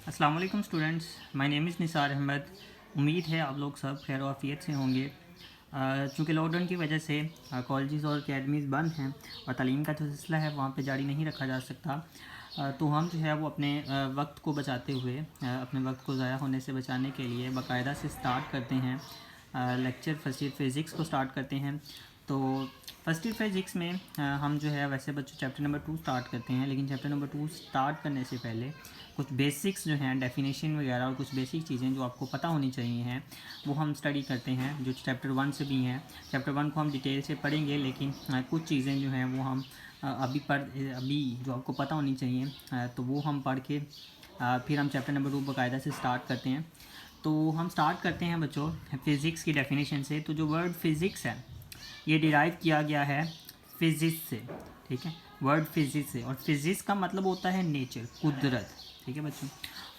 अस्सलाम वालेकुम students, my name is Nisar Ahmed. उम्मीद है आप लोग सब खैर और आफियत से होंगे। चूँकि लॉकडाउन की वजह से कॉलेजेस और अकेडमीज़ बंद हैं और तालीम का जो सिलसिला है वहाँ पे जारी नहीं रखा जा सकता। तो हम जो है वो अपने वक्त को बचाते हुए अपने वक्त को ज़ाया होने से बचाने के लिए बाकायदा से स्टार्ट करते हैं लेक्चर फर्स्ट ईयर फ़िज़िक्स को स्टार्ट करते हैं। तो फर्स्ट ईयर फ़िज़िक्स में हम जो है वैसे बच्चों चैप्टर नंबर 2 स्टार्ट करते हैं, लेकिन चैप्टर नंबर 2 स्टार्ट करने से पहले कुछ बेसिक्स जो हैं डेफिनेशन वगैरह और कुछ बेसिक चीज़ें जो आपको पता होनी चाहिए हैं वो हम स्टडी करते हैं, जो चैप्टर 1 से भी हैं। चैप्टर 1 को हम डिटेल से पढ़ेंगे, लेकिन कुछ चीज़ें जो हैं वो हम अभी जो आपको पता होनी चाहिए तो वो हम पढ़ के फिर हम चैप्टर नंबर 2 बाकायदा से स्टार्ट करते हैं। तो हम स्टार्ट करते हैं बच्चों फ़िज़िक्स की डेफिनेशन से। तो जो वर्ड फ़िज़िक्स है ये डिराइव किया गया है फ़िज़िक्स से, ठीक है, वर्ड फ़िज़िक्स से। और फ़िज़िक्स का मतलब होता है नेचर, कुदरत, ठीक है बच्चों।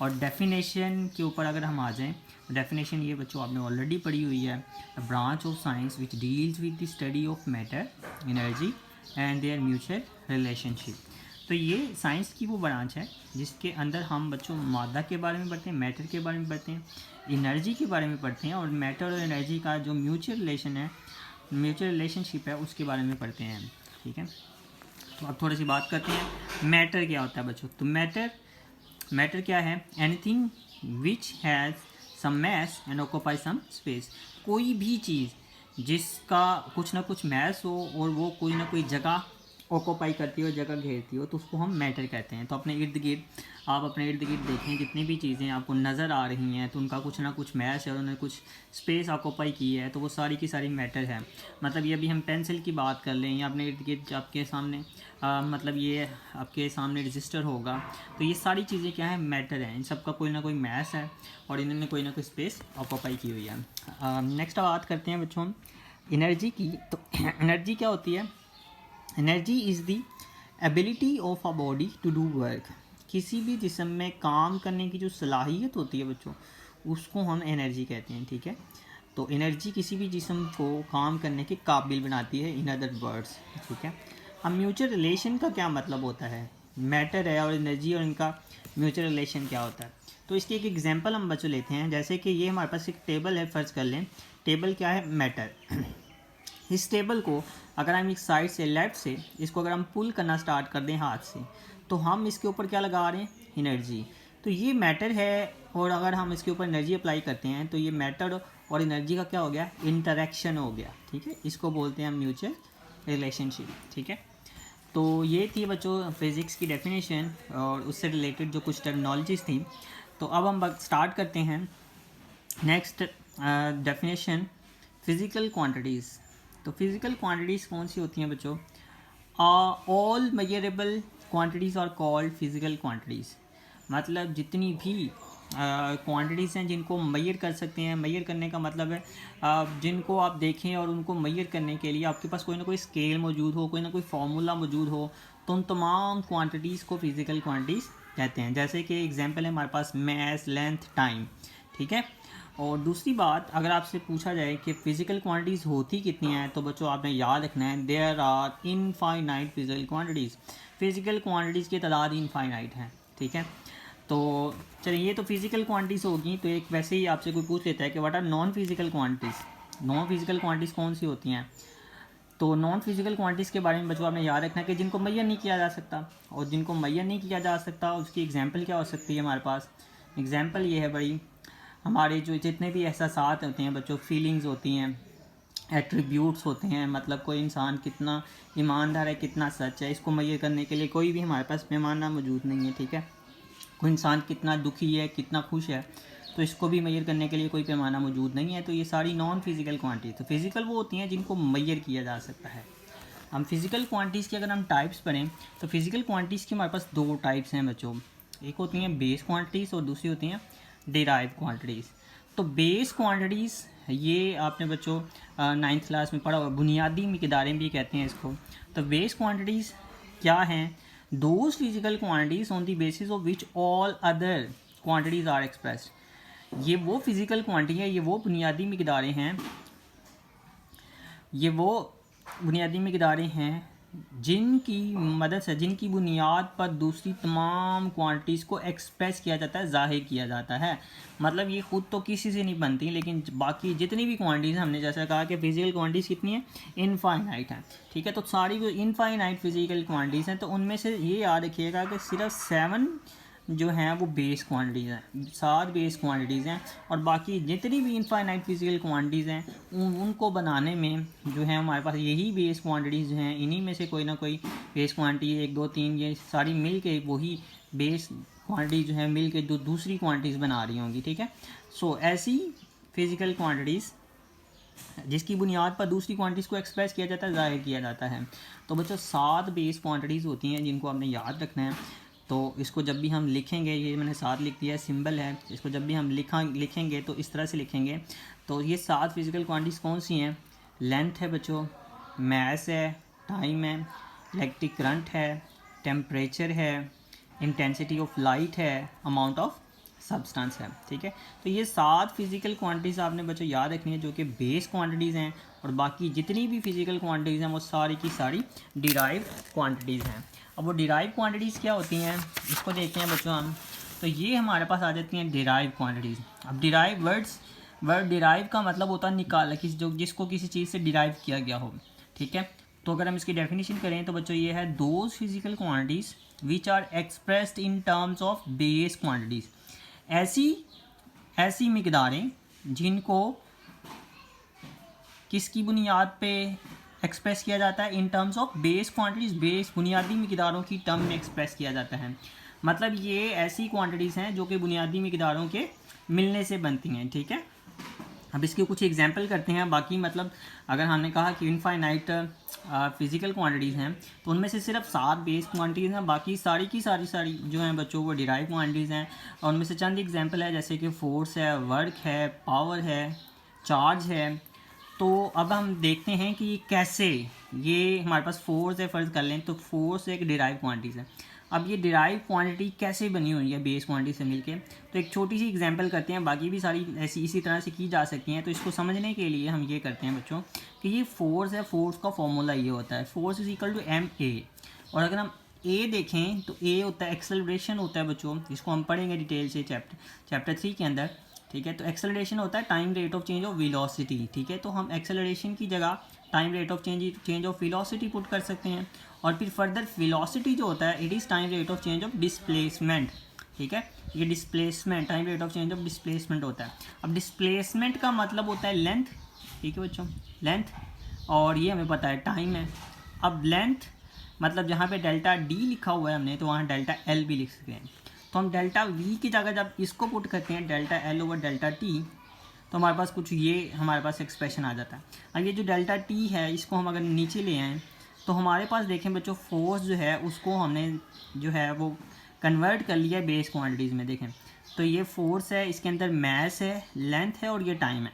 और डेफिनेशन के ऊपर अगर हम आ जाएं तो डेफिनेशन ये बच्चों आपने ऑलरेडी पढ़ी हुई है, branch of science which deals with the study of matter, energy and there mutual relationship. तो ये साइंस की वो ब्रांच है जिसके अंदर हम बच्चों मादा के बारे में पढ़ते हैं, मैटर के बारे में पढ़ते हैं, एनर्जी के बारे में पढ़ते हैं, और मैटर और एनर्जी का जो म्यूचुअल रिलेशन है, म्यूचुअल रिलेशनशिप है, उसके बारे में पढ़ते हैं, ठीक है। तो अब थोड़ी सी बात करते हैं मैटर क्या होता है बच्चों। तो मैटर क्या है? Anything which has some mass and occupy some space. कोई भी चीज़ जिसका कुछ ना कुछ मैस हो और वो कोई ना कोई जगह ऑक्यूपाई करती हो, जगह घेरती हो, तो उसको हम मैटर कहते हैं। तो अपने इर्द गिर्द आप अपने इर्द गिर्द देखें, जितनी भी चीज़ें आपको नज़र आ रही हैं तो उनका कुछ ना कुछ मैस है और उन्होंने कुछ स्पेस ऑक्यूपाई की है, तो वो सारी की सारी मैटर है। मतलब ये अभी हम पेंसिल की बात कर लें या अपने इर्द गिर्द आपके सामने मतलब ये आपके सामने रजिस्टर होगा, तो ये सारी चीज़ें क्या है? मैटर है। इन सब का कोई ना कोई मैस है और इन्होंने कोई ना कोई स्पेस ऑक्यूपाई की हुई है। नेक्स्ट बात करते हैं बच्चों एनर्जी की। तो एनर्जी क्या होती है? Energy is the ability of a body to do work. किसी भी जिस्म में काम करने की जो सलाहियत होती है बच्चों, उसको हम एनर्जी कहते हैं, ठीक है। तो एनर्जी किसी भी जिस्म को काम करने के काबिल बनाती है, इन अदर वर्ड्स, ठीक है। अब म्यूचुअल रिलेशन का क्या मतलब होता है? मैटर है और एनर्जी और इनका म्यूचुअल रिलेशन क्या होता है? तो इसकी एक एग्जांपल हम बच्चों लेते हैं। जैसे कि ये हमारे पास एक टेबल है, फ़र्ज़ कर लें टेबल क्या है? मैटर। इस टेबल को अगर हम एक साइड से लेफ़्ट से इसको अगर हम पुल करना स्टार्ट कर दें हाथ से, तो हम इसके ऊपर क्या लगा रहे हैं? एनर्जी। तो ये मैटर है, और अगर हम इसके ऊपर एनर्जी अप्लाई करते हैं तो ये मैटर और एनर्जी का क्या हो गया? इंटरेक्शन हो गया, ठीक है। इसको बोलते हैं हम म्यूचुअल रिलेशनशिप, ठीक है। तो ये थी बच्चों फिज़िक्स की डेफिनेशन और उससे रिलेटेड जो कुछ टर्मिनोलॉजीज़ थी। तो अब हम स्टार्ट करते हैं नेक्स्ट डेफिनेशन, फ़िज़िकल क्वांटिटीज़। तो फ़िज़िकल क्वांटिटीज़ कौन सी होती हैं बच्चों? All measurable quantities are called physical quantities. मतलब जितनी भी क्वांटिटीज़ हैं जिनको मैयर कर सकते हैं, मैयर करने का मतलब है जिनको आप देखें और उनको मैयर करने के लिए आपके पास कोई ना कोई स्केल मौजूद हो, कोई ना कोई फार्मूला मौजूद हो, तो उन तमाम क्वांटिटीज़ को फ़िज़िकल क्वांटिटीज़ कहते हैं। जैसे कि एग्जांपल है हमारे पास मैस, लेंथ, टाइम, ठीक है। और दूसरी बात, अगर आपसे पूछा जाए कि फ़िज़िकल क्वांटिटीज़ होती कितनी हैं, तो बच्चों आपने याद रखना है there are infinite physical quantities. Physical quantities की तादाद इनफाइनाइट है, ठीक है। तो चलिए ये तो फ़िज़िकल क्वांटिटीज़ होगी। तो एक वैसे ही आपसे कोई पूछ लेता है कि what are non physical quantities. Non physical quantities कौन सी होती हैं? तो नॉन फ़िज़िकल क्वांटिटीज़ के बारे में बच्चों आपने याद रखना है कि जिनको मैयर नहीं किया जा सकता, और जिनको मैयर नहीं किया जा सकता उसकी एग्जांपल क्या हो सकती है हमारे पास? एग्जांपल ये है बड़ी, हमारे जो जितने भी एहसासात होते हैं बच्चों, फीलिंग्स होती हैं, एट्रीब्यूट्स होते हैं, मतलब कोई इंसान कितना ईमानदार है, कितना सच है, इसको मैयर करने के लिए कोई भी हमारे पास पैमाना मौजूद नहीं है, ठीक है। कोई इंसान कितना दुखी है, कितना खुश है, तो इसको भी मैयर करने के लिए कोई पैमाना मौजूद नहीं है। तो ये सारी नॉन फिज़िकल क्वांटिटी। तो फिज़िकल वो होती हैं जिनको मैयर किया जा सकता है। हम फिज़िकल क्वांटिटीज़ की अगर हम टाइप्स पढ़ें तो फिज़िकल क्वांटिटीज़ की हमारे पास दो टाइप्स हैं बच्चों। एक होती हैं बेस क्वांटिटीज़ और दूसरी होती हैं डिराइव क्वांटिटीज़। तो बेस क्वांटिटीज़ ये आपने बच्चों 9th क्लास में पढ़ा हुआ, बुनियादी मिकदारें भी कहते हैं इसको। तो बेस क्वांटिटीज़ क्या हैं? Those physical quantities on the basis of which all other quantities are expressed. ये वो फिज़िकल क्वांटिटी है, ये वो बुनियादी मिकदारें हैं जिनकी मदद से, जिनकी बुनियाद पर दूसरी तमाम क्वांटिटीज़ को एक्सप्रेस किया जाता है, ज़ाहिर किया जाता है। मतलब ये ख़ुद तो किसी से नहीं बनती, लेकिन बाकी जितनी भी क्वांटिटीज़, हमने जैसा कहा कि फिज़िकल क्वांटिटीज़ कितनी है, इनफाइनाइट है, ठीक है। तो सारी जो इनफाइनाइट फिज़िकल क्वांटिटीज़ हैं, तो उनमें से ये याद रखिएगा कि सिर्फ 7 जो हैं वो बेस क्वांटिटीज़ हैं, 7 बेस क्वांटिटीज़ हैं, और बाकी जितनी भी इनफाइनाइट फिजिकल क्वांटिटीज़ हैं उनको बनाने में जो है हमारे पास यही बेस क्वांटिटीज़ हैं। इन्हीं में से कोई ना कोई बेस क्वांटिटी 1 2 3 ये सारी मिल के वही बेस क्वांटिटी जो है मिल के दूसरी क्वांटिटीज़ बना रही होंगी, ठीक है। सो ऐसी फिज़िकल क्वांटिटीज़ जिसकी बुनियाद पर दूसरी क्वांटिटीज़ को एक्सप्रेस किया जाता है, ज़ाहिर किया जाता है। तो बच्चों 7 बेस क्वांटिटीज़ होती हैं जिनको आपने याद रखना है। तो इसको जब भी हम लिखेंगे, ये मैंने 7 लिख दिया है, सिंबल है, इसको जब भी हम लिखेंगे तो इस तरह से लिखेंगे। तो ये 7 फिज़िकल क्वांटिटीज़ कौन सी हैं? लेंथ है बच्चों, मास है, टाइम है, इलेक्ट्रिक करंट है, टेम्परेचर है, इंटेंसिटी ऑफ लाइट है, अमाउंट ऑफ सब्सटेंस है, ठीक है। तो ये 7 फिज़िकल क्वांटिटीज़ आपने बच्चों याद रखनी है जो कि बेस क्वांटिटीज़ हैं, और बाकी जितनी भी फिज़िकल क्वांटिटीज़ हैं वो सारी की सारी डिराइव क्वांटिटीज़ हैं। अब वो डिराइव क्वांटिटीज़ क्या होती हैं इसको देखते हैं बच्चों हम। तो ये हमारे पास आ जाती हैं डिराइव क्वांटिटीज़। अब डिराइव वर्ड डिराइव का मतलब होता है निकाला, जिसको किसी चीज़ से डिराइव किया गया हो, ठीक है। तो अगर हम इसकी डेफिनेशन करें तो बच्चों ये है those physical quantities which are expressed in terms of base quantities. ऐसी मिकदारें जिनको किसकी बुनियाद पे एक्सप्रेस किया जाता है, इन terms of base quantities, base बुनियादी मिकदारों की टर्म में एक्सप्रेस किया जाता है। मतलब ये ऐसी क्वांटिटीज़ हैं जो कि बुनियादी मिकदारों के मिलने से बनती हैं, ठीक है। अब इसके कुछ एग्जांपल करते हैं। बाकी मतलब अगर हमने कहा कि इनफाइनाइट फिज़िकल क्वांटिटीज़ हैं तो उनमें से सिर्फ 7 बेस क्वांटिटीज़ हैं, बाकी सारी की सारी जो हैं बच्चों वो डिराइव क्वांटिटीज़ हैं। और उनमें से चंद एग्जांपल है जैसे कि फोर्स है, वर्क है, पावर है, चार्ज है। तो अब हम देखते हैं कि कैसे ये हमारे पास फोर्स है, फ़र्ज़ कर लें तो फोर्स एक डिराइव क्वांटिटीज़ है। अब ये डिराइव क्वांटिटी कैसे बनी हुई है बेस क्वांटिटी से मिलके, तो एक छोटी सी एग्जांपल करते हैं, बाकी भी सारी ऐसी इसी तरह से की जा सकती हैं। तो इसको समझने के लिए हम ये करते हैं बच्चों कि ये फोर्स है, फोर्स का फॉर्मूला ये होता है, force is equal to ma। और अगर हम ए देखें तो ए होता है एक्सेलरेशन होता है बच्चों, जिसको हम पढ़ेंगे डिटेल से चैप्टर 3 के अंदर, ठीक है। तो एक्सेलरेशन होता है time rate of change of velocity, ठीक है। तो हम एक्सेलरेशन की जगह time rate of change of velocity put कर सकते हैं। और फिर फर्दर वेलोसिटी जो होता है it is time rate of change of displacement, ठीक है। ये displacement time rate of change of displacement होता है। अब डिस्प्लेसमेंट का मतलब होता है लेंथ, ठीक है बच्चों, लेंथ, और ये हमें पता है टाइम है। अब लेंथ मतलब जहाँ पे डेल्टा डी लिखा हुआ है हमने तो वहाँ डेल्टा एल भी लिख सकते हैं। तो हम डेल्टा वी की जगह जब इसको पुट करते हैं delta L over delta T, तो हमारे पास कुछ ये हमारे पास एक्सप्रेशन आ जाता है। अब ये जो डेल्टा टी है इसको हम अगर नीचे ले आएँ तो हमारे पास देखें बच्चों फोर्स जो है उसको हमने जो है वो कन्वर्ट कर लिया बेस क्वांटिटीज़ में। देखें तो ये फोर्स है, इसके अंदर मास है, लेंथ है और ये टाइम है।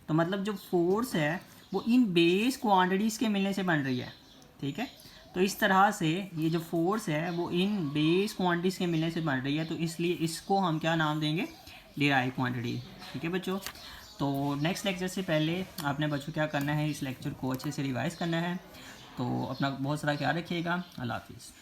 तो मतलब जो फोर्स है वो इन बेस क्वांटिटीज़ के मिलने से बन रही है, ठीक है। तो इस तरह से ये जो फोर्स है वो इन बेस क्वांटिटीज़ के मिलने से बन रही है, तो इसलिए इसको हम क्या नाम देंगे, डिराइव क्वांटिटी, ठीक है बच्चों। तो नेक्स्ट लेक्चर से पहले आपने बच्चों क्या करना है, इस लेक्चर को अच्छे से रिवाइज़ करना है। तो अपना बहुत सारा ख्याल रखिएगा। अल्लाह हाफिज़।